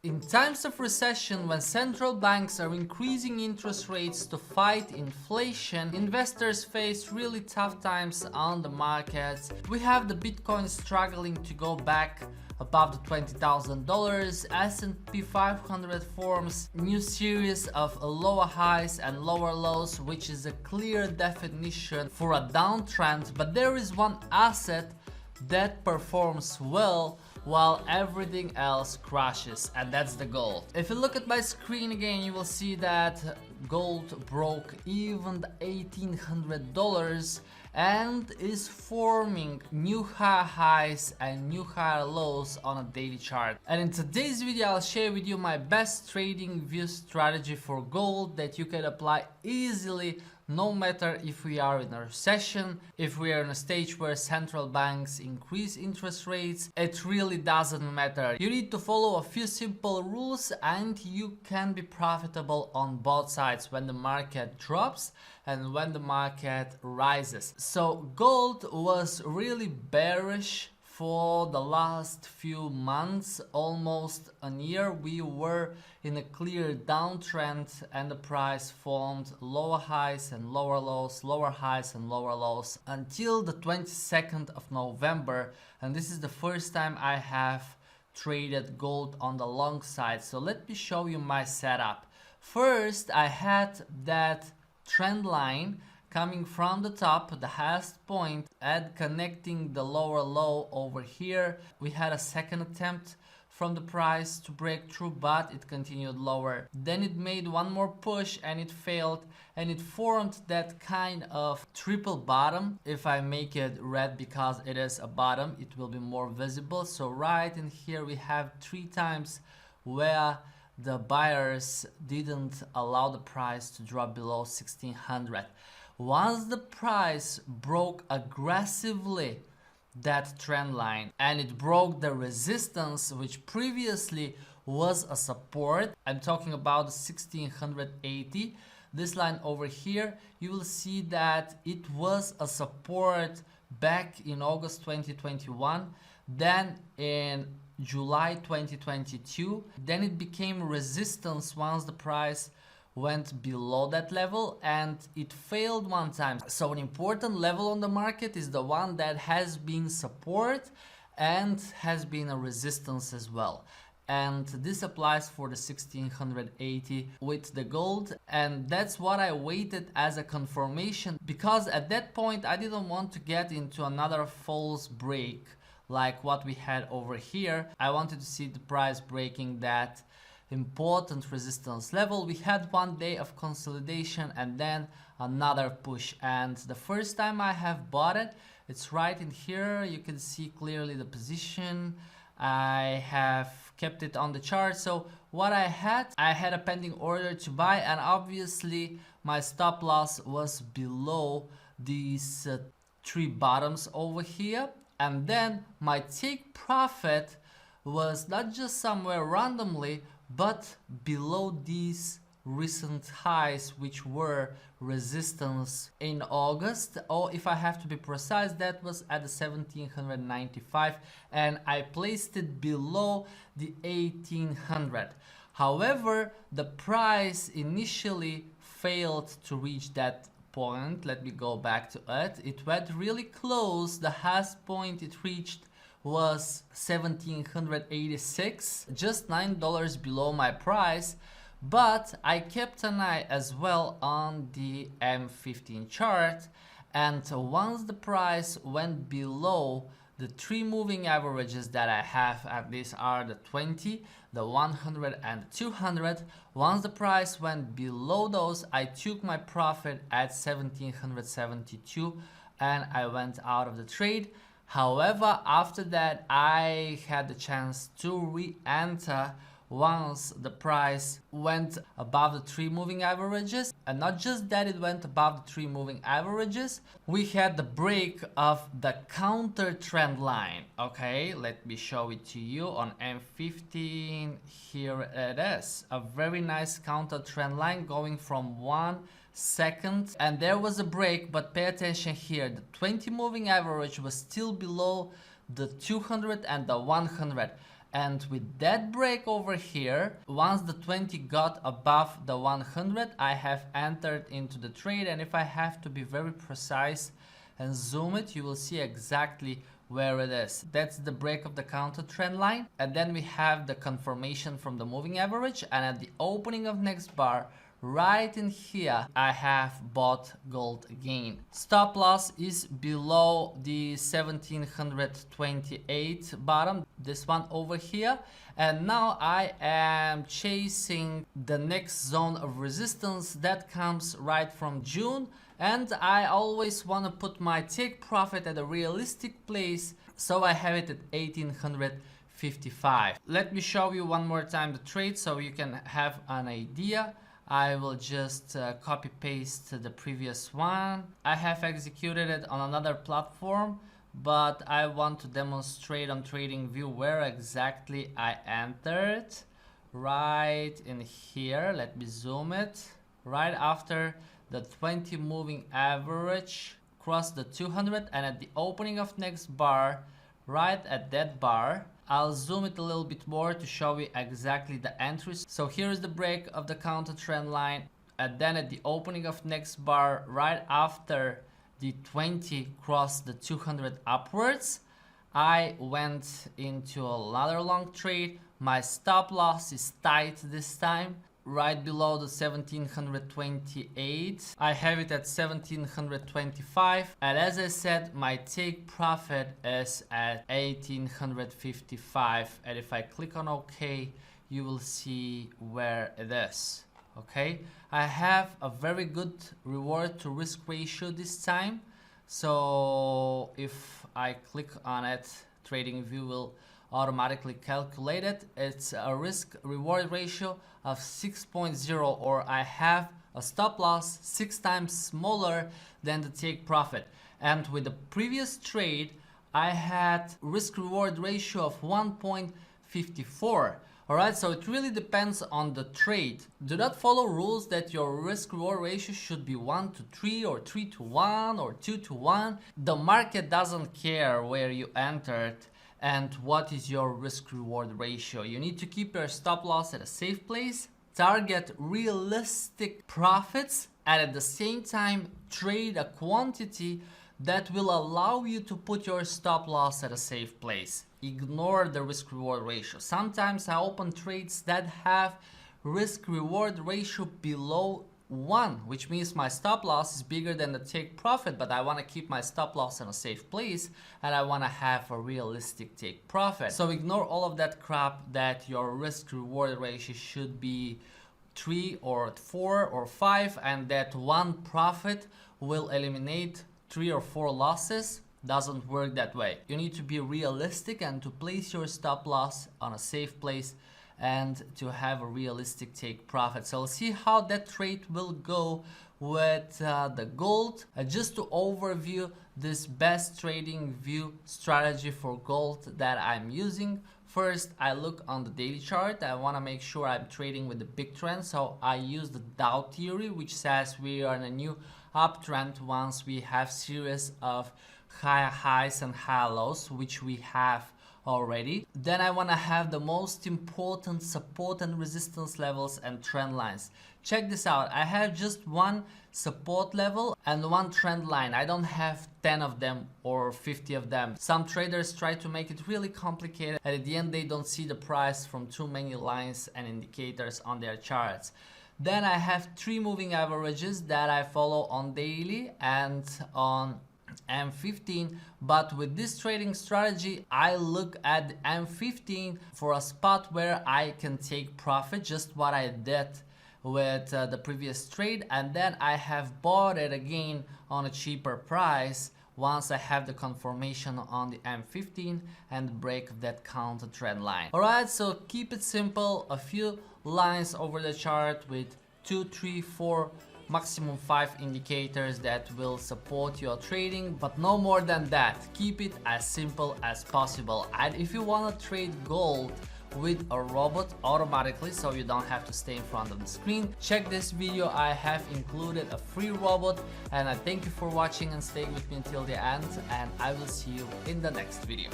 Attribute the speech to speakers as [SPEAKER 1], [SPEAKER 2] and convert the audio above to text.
[SPEAKER 1] In times of recession, when central banks are increasing interest rates to fight inflation, investors face really tough times on the markets. We have the Bitcoin struggling to go back above the $20,000, S&P 500 forms new series of lower highs and lower lows, which is a clear definition for a downtrend. But there is one asset that performs well while everything else crashes, and that's the gold. If you look at my screen again, you will see that gold broke even the $1,800 and is forming new higher highs and new higher lows on a daily chart. And in today's video, I'll share with you my best trading view strategy for gold that you can apply easily, no matter if we are in a recession, if we are in a stage where central banks increase interest rates. It really doesn't matter. You need to follow a few simple rules and you can be profitable on both sides, when the market drops and when the market rises. So gold was really bearish for the last few months, almost a year. We were in a clear downtrend and the price formed lower highs and lower lows, lower highs and lower lows until the 22nd of November. And this is the first time I have traded gold on the long side. So let me show you my setup. First, I had that trend line coming from the top, the highest point, and connecting the lower low over here. We had a second attempt from the price to break through, but it continued lower. Then it made one more push and it failed, and it formed that kind of triple bottom. If I make it red because it is a bottom, it will be more visible. So right in here we have 3 times where the buyers didn't allow the price to drop below 1600. Once the price broke aggressively that trend line and it broke the resistance, which previously was a support, I'm talking about the 1680, this line over here, you will see that it was a support back in August 2021, then in July 2022, then it became resistance once the price went below that level, and it failed one time. So an important level on the market is the one that has been support and has been a resistance as well. And this applies for the 1680 with the gold, and that's what I waited as a confirmation, because at that point I didn't want to get into another false break like what we had over here. I wanted to see the price breaking that important resistance level. We had one day of consolidation and then another push, and the first time I have bought it, it's right in here. You can see clearly the position. I have kept it on the chart. So what I had a pending order to buy, and obviously my stop loss was below these 3 bottoms over here. And then my take profit was not just somewhere randomly, but below these recent highs, which were resistance in August, or if I have to be precise, that was at the 1795, and I placed it below the 1800. However, the price initially failed to reach that point. Let me go back to it. It went really close. The highest point it reached was 1786, just $9 below my price. But I kept an eye as well on the M15 chart, and once the price went below the 3 moving averages that I have, and these are the 20, the 100 and the 200, once the price went below those, I took my profit at 1772 and I went out of the trade. However, after that I had the chance to re-enter once the price went above the 3 moving averages. And not just that, it went above the 3 moving averages, we had the break of the counter trend line. Okay, let me show it to you on M15. Here it is, a very nice counter trend line going from 1 second, and there was a break. But pay attention here, the 20 moving average was still below the 200 and the 100. And with that break over here, once the 20 got above the 100, I have entered into the trade. And if I have to be very precise and zoom it, you will see exactly where it is. That's the break of the counter trend line. And then we have the confirmation from the moving average. And at the opening of next bar, right in here, I have bought gold again. Stop loss is below the 1728 bottom, this one over here. And now I am chasing the next zone of resistance that comes right from June. And I always want to put my take profit at a realistic place, so I have it at 1855. Let me show you one more time the trade so you can have an idea. I will just copy paste the previous one. I have executed it on another platform, but I want to demonstrate on TradingView where exactly I entered. Right in here, let me zoom it. Right after the 20 moving average crossed the 200, and at the opening of next bar, right at that bar, I'll zoom it a little bit more to show you exactly the entries. So here is the break of the counter trend line, and then at the opening of next bar, right after the 20 crossed the 200 upwards, I went into another long trade. My stop loss is tight this time, right below the 1728. I have it at 1725, and as I said, my take profit is at 1855. And if I click on OK, you will see where it is. Okay, I have a very good reward to risk ratio this time. So if I click on it, TradingView will automatically calculate it. It's a risk reward ratio of 6.0, or I have a stop loss 6 times smaller than the take profit. And with the previous trade, I had risk reward ratio of 1.54. Alright, so it really depends on the trade. Do not follow rules that your risk reward ratio should be 1 to 3 or 3 to 1 or 2 to 1. The market doesn't care where you entered and what is your risk reward ratio. You need to keep your stop loss at a safe place, target realistic profits, and at the same time trade a quantity that will allow you to put your stop loss at a safe place. Ignore the risk reward ratio. Sometimes I open trades that have risk reward ratio below 1, which means my stop loss is bigger than the take profit, but I want to keep my stop loss in a safe place and I want to have a realistic take profit. So ignore all of that crap that your risk reward ratio should be 3 or 4 or 5 and that one profit will eliminate 3 or 4 losses. Doesn't work that way. You need to be realistic and to place your stop loss on a safe place and to have a realistic take profit. So we'll see how that trade will go with the gold. Just to overview this best trading view strategy for gold that I'm using. First, I look on the daily chart. I want to make sure I'm trading with the big trend. So I use the Dow theory, which says we are in a new uptrend once we have series of high highs and high lows, which we have already. Then I want to have the most important support and resistance levels and trend lines. Check this out. I have just one support level and one trend line. I don't have 10 of them or 50 of them. Some traders try to make it really complicated and at the end they don't see the price from too many lines and indicators on their charts. Then I have 3 moving averages that I follow on daily and on M15, but with this trading strategy I look at the M15 for a spot where I can take profit, just what I did with the previous trade, and then I have bought it again on a cheaper price once I have the confirmation on the M15 and break of that counter trend line. Alright, so keep it simple, a few lines over the chart with 2, 3, 4 maximum 5 indicators that will support your trading, but no more than that. Keep it as simple as possible. And if you want to trade gold with a robot automatically, so you don't have to stay in front of the screen, check this video. I have included a free robot, and I thank you for watching and staying with me until the end, and I will see you in the next video.